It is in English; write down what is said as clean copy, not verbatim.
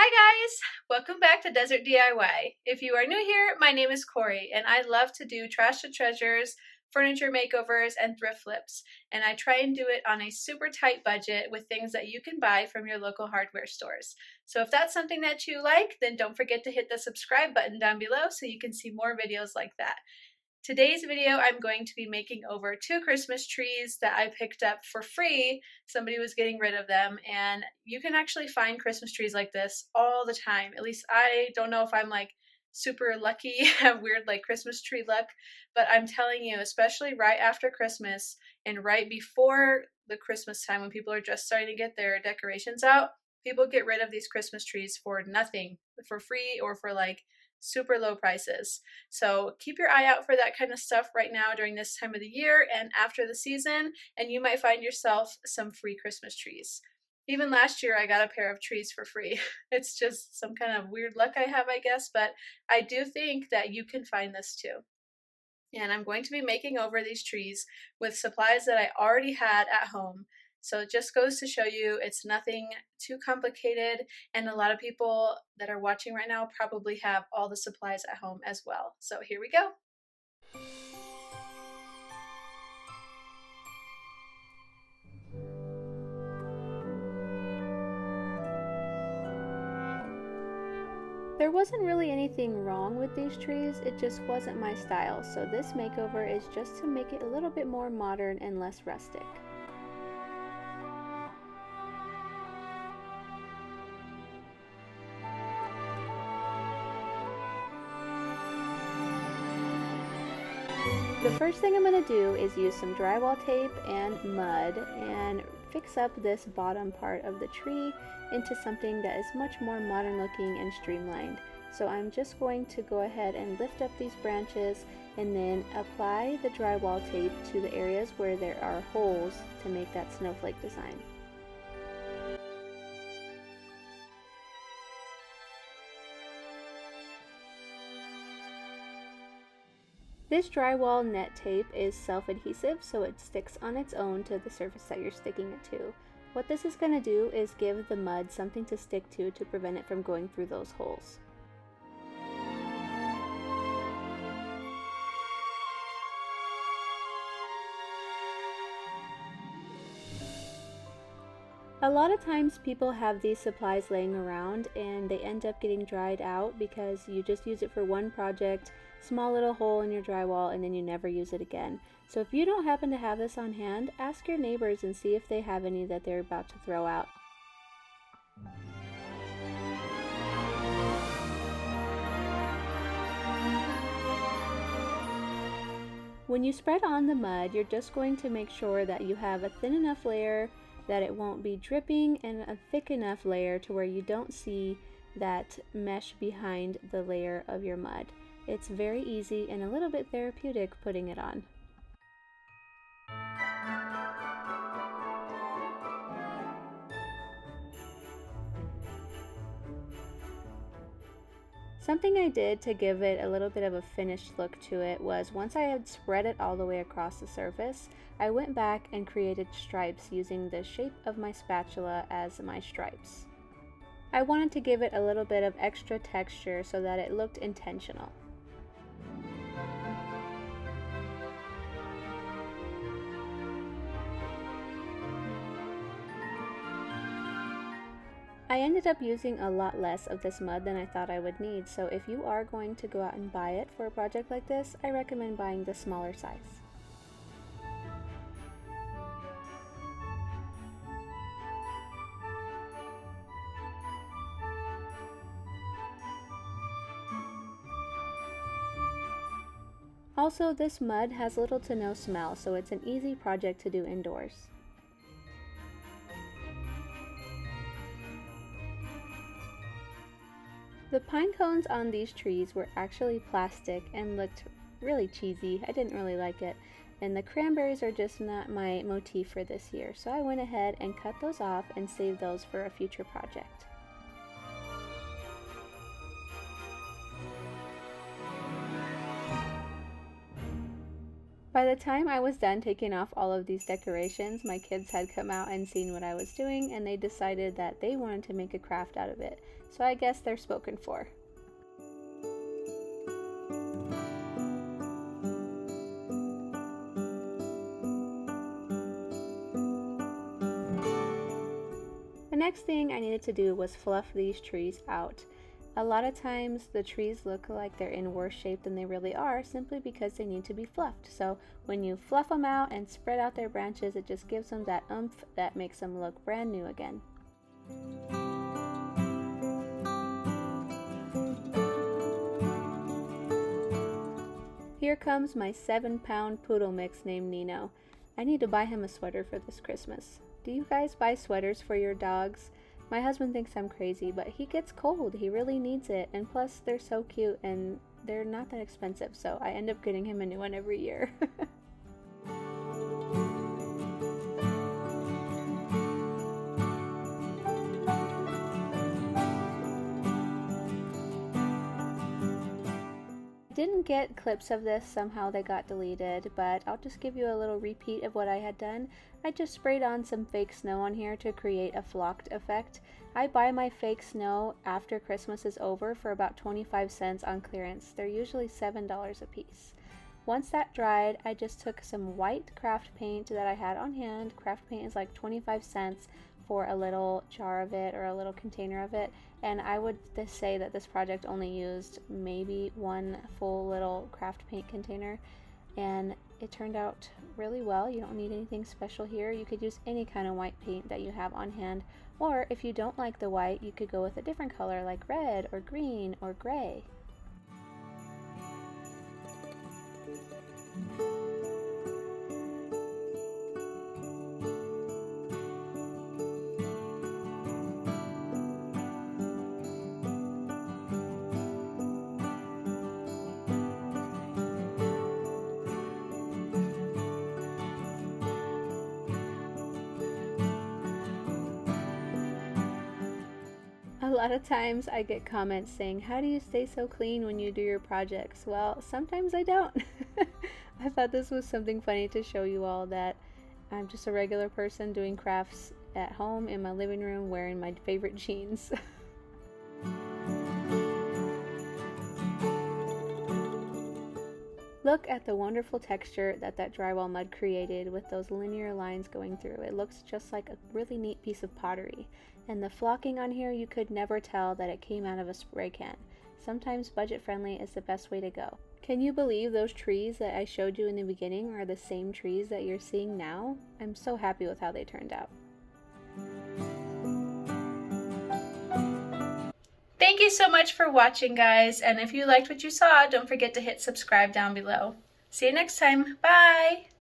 Hi guys! Welcome back to Desert DIY. If you are new here, my name is Corey and I love to do trash to treasures, furniture makeovers, and thrift flips. And I try and do it on a super tight budget with things that you can buy from your local hardware stores. So if that's something that you like, then don't forget to hit the subscribe button down below so you can see more videos like that. Today's video, I'm going to be making over 2 Christmas trees that I picked up for free. Somebody was getting rid of them, and you can actually find Christmas trees like this all the time. At least I don't know if I'm like super lucky, have weird like Christmas tree luck, but I'm telling you, especially right after Christmas and right before the Christmas time when people are just starting to get their decorations out, people get rid of these Christmas trees for nothing, for free or for like super low prices. So keep your eye out for that kind of stuff right now during this time of the year and after the season, and you might find yourself some free Christmas trees. Even last year, I got a pair of trees for free. It's just some kind of weird luck I have, I guess, but I do think that you can find this too. And I'm going to be making over these trees with supplies that I already had at home. So it just goes to show you it's nothing too complicated, and a lot of people that are watching right now probably have all the supplies at home as well. So here we go. There wasn't really anything wrong with these trees, it just wasn't my style, so this makeover is just to make it a little bit more modern and less rustic. The first thing I'm going to do is use some drywall tape and mud and fix up this bottom part of the tree into something that is much more modern looking and streamlined. So I'm just going to go ahead and lift up these branches and then apply the drywall tape to the areas where there are holes to make that snowflake design. This drywall net tape is self-adhesive, so it sticks on its own to the surface that you're sticking it to. What this is going to do is give the mud something to stick to prevent it from going through those holes. A lot of times people have these supplies laying around and they end up getting dried out because you just use it for one project, small little hole in your drywall, and then you never use it again. So if you don't happen to have this on hand, ask your neighbors and see if they have any that they're about to throw out. When you spread on the mud, you're just going to make sure that you have a thin enough layer that it won't be dripping and a thick enough layer to where you don't see that mesh behind the layer of your mud. It's very easy and a little bit therapeutic putting it on. Something I did to give it a little bit of a finished look to it was once I had spread it all the way across the surface, I went back and created stripes using the shape of my spatula as my stripes. I wanted to give it a little bit of extra texture so that it looked intentional. I ended up using a lot less of this mud than I thought I would need, so if you are going to go out and buy it for a project like this, I recommend buying the smaller size. Also, this mud has little to no smell, so it's an easy project to do indoors. The pine cones on these trees were actually plastic and looked really cheesy. I didn't really like it. And the cranberries are just not my motif for this year, so I went ahead and cut those off and saved those for a future project. By the time I was done taking off all of these decorations, my kids had come out and seen what I was doing, and they decided that they wanted to make a craft out of it. So I guess they're spoken for. The next thing I needed to do was fluff these trees out. A lot of times the trees look like they're in worse shape than they really are simply because they need to be fluffed. So when you fluff them out and spread out their branches, it just gives them that oomph that makes them look brand new again. Here comes my 7-pound poodle mix named Nino. I need to buy him a sweater for this Christmas. Do you guys buy sweaters for your dogs? My husband thinks I'm crazy, but he gets cold. He really needs it. And plus, they're so cute and they're not that expensive, so I end up getting him a new one every year. Didn't get clips of this, somehow they got deleted, but I'll just give you a little repeat of what I had done. I just sprayed on some fake snow on here to create a flocked effect. I buy my fake snow after Christmas is over for about 25 cents on clearance. They're usually $7 a piece. Once that dried, I just took some white craft paint that I had on hand. Craft paint is like 25 cents for a little jar of it or a little container of it, and I would say that this project only used maybe one full little craft paint container, and it turned out really well. You don't need anything special here. You could use any kind of white paint that you have on hand, or if you don't like the white, you could go with a different color like red or green or gray. A lot of times I get comments saying, how do you stay so clean when you do your projects? Well, sometimes I don't. I thought this was something funny to show you all that I'm just a regular person doing crafts at home in my living room wearing my favorite jeans. Look at the wonderful texture that drywall mud created with those linear lines going through. It looks just like a really neat piece of pottery. And the flocking on here, you could never tell that it came out of a spray can. Sometimes budget friendly is the best way to go. Can you believe those trees that I showed you in the beginning are the same trees that you're seeing now? I'm so happy with how they turned out. Thank you so much for watching, guys, and if you liked what you saw, don't forget to hit subscribe down below. See you next time. Bye!